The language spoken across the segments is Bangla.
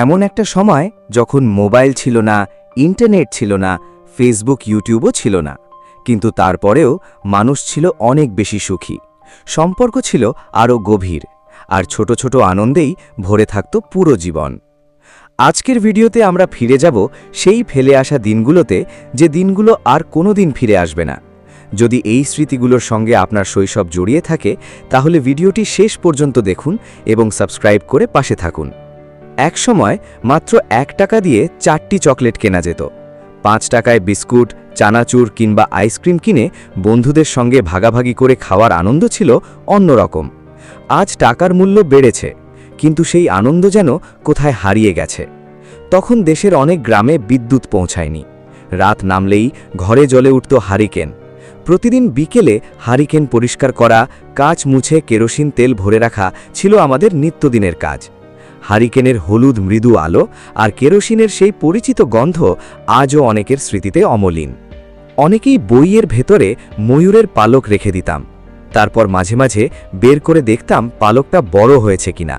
এমন একটা সময় যখন মোবাইল ছিল না, ইন্টারনেট ছিল না, ফেসবুক ইউটিউবও ছিল না, কিন্তু তারপরেও মানুষ ছিল অনেক বেশি সুখী। সম্পর্ক ছিল আরও গভীর, আর ছোট ছোট আনন্দেই ভরে থাকত পুরো জীবন। আজকের ভিডিওতে আমরা ফিরে যাব সেই ফেলে আসা দিনগুলোতে, যে দিনগুলো আর কোনোদিন ফিরে আসবে না। যদি এই স্মৃতিগুলোর সঙ্গে আপনার শৈশব জড়িয়ে থাকে, তাহলে ভিডিওটি শেষ পর্যন্ত দেখুন এবং সাবস্ক্রাইব করে পাশে থাকুন। এক সময় মাত্র 1 টাকা দিয়ে 4টি চকলেট কেনা যেত। 5 টাকায় বিস্কুট, চানাচুর কিংবা আইসক্রিম কিনে বন্ধুদের সঙ্গে ভাগাভাগি করে খাওয়ার আনন্দ ছিল অন্যরকম। আজ টাকার মূল্য বেড়েছে, কিন্তু সেই আনন্দ যেন কোথায় হারিয়ে গেছে। তখন দেশের অনেক গ্রামে বিদ্যুৎ পৌঁছায়নি। রাত নামলেই ঘরে জ্বলে উঠত হারিকেন। প্রতিদিন বিকেলে হারিকেন পরিষ্কার করা, কাচ মুছে কেরোসিন তেল ভরে রাখা ছিল আমাদের নিত্যদিনের কাজ। হারিকেনের হলুদ মৃদু আলো আর কেরোসিনের সেই পরিচিত গন্ধ আজও অনেকের স্মৃতিতে অমলিন। অনেকেই বইয়ের ভেতরে ময়ূরের পালক রেখে দিতাম, তারপর মাঝে মাঝে বের করে দেখতাম পালকটা বড় হয়েছে কিনা।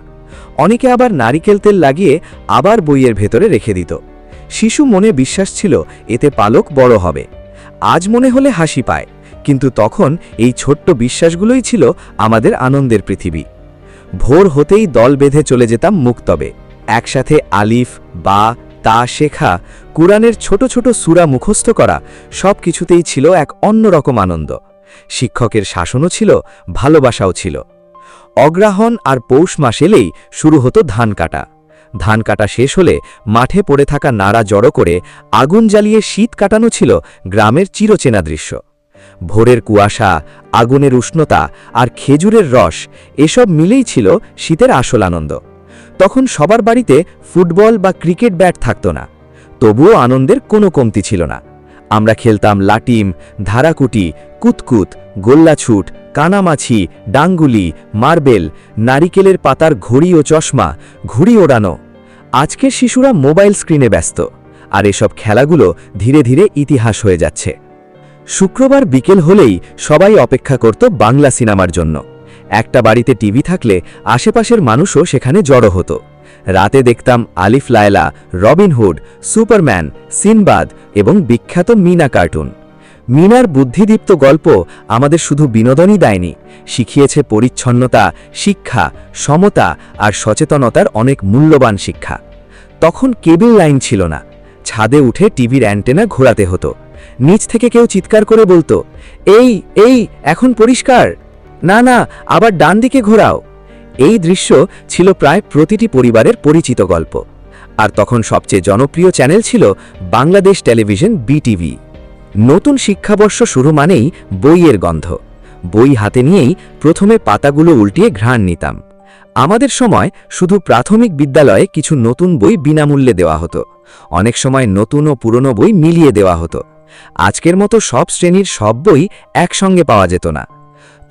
অনেকে আবার নারিকেল তেল লাগিয়ে আবার বইয়ের ভেতরে রেখে দিত। শিশু মনে বিশ্বাস ছিল এতে পালক বড় হবে। আজ মনে হলে হাসি পায়, কিন্তু তখন এই ছোট্ট বিশ্বাসগুলোই ছিল আমাদের আনন্দের পৃথিবী। ভোর হতেই দল বেঁধে চলে যেতাম মুক্তবে। একসাথে আলিফ, বা, তা শেখা, কুরআনের ছোট ছোট সূরা মুখস্থ করা, সব কিছুতেই ছিল এক অন্যরকম আনন্দ। শিক্ষকের শাসনও ছিল, ভালোবাসাও ছিল। অগ্রহায়ণ আর পৌষ মাস এলেই শুরু হতো ধান কাটা। ধান কাটা শেষ হলে মাঠে পড়ে থাকা নাড়া জড়ো করে আগুন জ্বালিয়ে শীত কাটানো ছিল গ্রামের চিরচেনা দৃশ্য। ভোরের কুয়াশা, আগুনের উষ্ণতা আর খেজুরের রস, এসব মিলেই ছিল শীতের আসল আনন্দ। তখন সবার বাড়িতে ফুটবল বা ক্রিকেট ব্যাট থাকত না, তবুও আনন্দের কোনো কমতি ছিল না। আমরা খেলতাম লাটিম, ধারাকুটি, কুতকুত, গোল্লাছুট, কানামাছি, ডাঙ্গুলি, মার্বেল, নারিকেলের পাতার ঘড়ি ও চশমা, ঘুড়ি ওড়ানো। আজকের শিশুরা মোবাইল স্ক্রিনে ব্যস্ত, আর এসব খেলাগুলো ধীরে ধীরে ইতিহাস হয়ে যাচ্ছে। শুক্রবার বিকেল হলেই সবাই অপেক্ষা করত বাংলা সিনেমার জন্য। একটা বাড়িতে টিভি থাকলে আশেপাশের মানুষও সেখানে জড়ো হতো। রাতে দেখতাম আলিফ লায়লা, রবিনহুড, সুপারম্যান, সিনবাদ এবং বিখ্যাত মিনা কার্টুন। মিনার বুদ্ধিদীপ্ত গল্প আমাদের শুধু বিনোদনই দেয়নি, শিখিয়েছে পরিচ্ছন্নতা, শিক্ষা, সমতা আর সচেতনতার অনেক মূল্যবান শিক্ষা। তখন কেবল লাইন ছিল না, ছাদে উঠে টিভির অ্যান্টেনা ঘোরাতে হতো। নিচ থেকে কেউ চিৎকার করে বলতো, এই এই এখন পরিষ্কার, না না আবার ডান দিকে ঘোরাও। এই দৃশ্য ছিল প্রায় প্রতিটি পরিবারের পরিচিত গল্প। আর তখন সবচেয়ে জনপ্রিয় চ্যানেল ছিল বাংলাদেশ টেলিভিশন বিটিভি। নতুন শিক্ষাবর্ষ শুরু মানেই বইয়ের গন্ধ। বই হাতে নিয়েই প্রথমে পাতাগুলো উল্টিয়ে ঘ্রাণ নিতাম। আমাদের সময় শুধু প্রাথমিক বিদ্যালয়ে কিছু নতুন বই বিনামূল্যে দেওয়া হতো। অনেক সময় নতুন ও পুরনো বই মিলিয়ে দেওয়া হতো। আজকের মতো সব শ্রেণীর সব বই একসঙ্গে পাওয়া যেত না।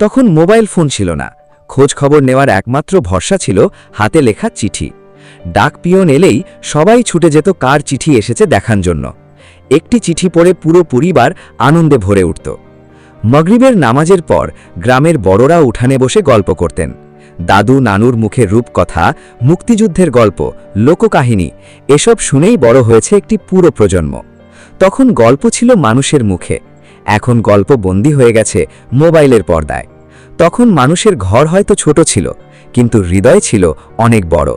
তখন মোবাইল ফোন ছিল না, খোঁজ খবর নেওয়ার একমাত্র ভরসা ছিল হাতে লেখা চিঠি। ডাক পিয়ন এলেই সবাই ছুটে যেত কার চিঠি এসেছে দেখার জন্য। একটি চিঠি পড়ে পুরো পরিবার আনন্দে ভরে উঠত। মাগরিবের নামাজের পর গ্রামের বড়রা উঠানে বসে গল্প করতেন। দাদু নানুর মুখের রূপকথা, মুক্তিযুদ্ধের গল্প, লোককাহিনী, এসব শুনেই বড় হয়েছে একটি পুরো প্রজন্ম। তখন গল্প ছিল মানুষের মুখে, এখন গল্প বন্দী হয়ে গেছে মোবাইলের পর্দায়। তখন মানুষের ঘর হয়তো ছোট ছিল, কিন্তু হৃদয় ছিল অনেক বড়।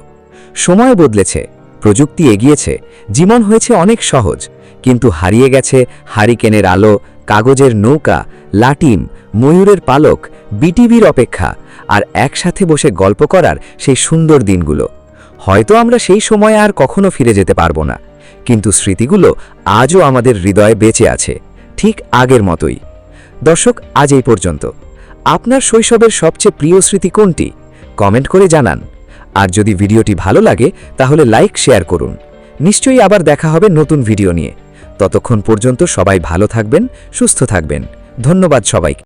সময় বদলেছে, প্রযুক্তি এগিয়েছে, জীবন হয়েছে অনেক সহজ, কিন্তু হারিয়ে গেছে হারিকেনের আলো, কাগজের নৌকা, লাটিম, ময়ূরের পালক, বিটিভির অপেক্ষা আর একসাথে বসে গল্প করার সেই সুন্দর দিনগুলো। হয়তো আমরা সেই সময়ে আর কখনো ফিরে যেতে পারবো না, কিন্তু স্মৃতিগুলো আজও আমাদের হৃদয়ে বেঁচে আছে, ঠিক আগের মতোই। দর্শক, আজ এই পর্যন্ত। আপনার শৈশবের সবচেয়ে প্রিয় স্মৃতি কোনটি? কমেন্ট করে জানান। আর যদি ভিডিওটি ভালো লাগে তাহলে লাইক, শেয়ার করুন। নিশ্চয়ই আবার দেখা হবে নতুন ভিডিও নিয়ে। ততক্ষণ পর্যন্ত সবাই ভালো থাকবেন, সুস্থ থাকবেন। ধন্যবাদ সবাইকে।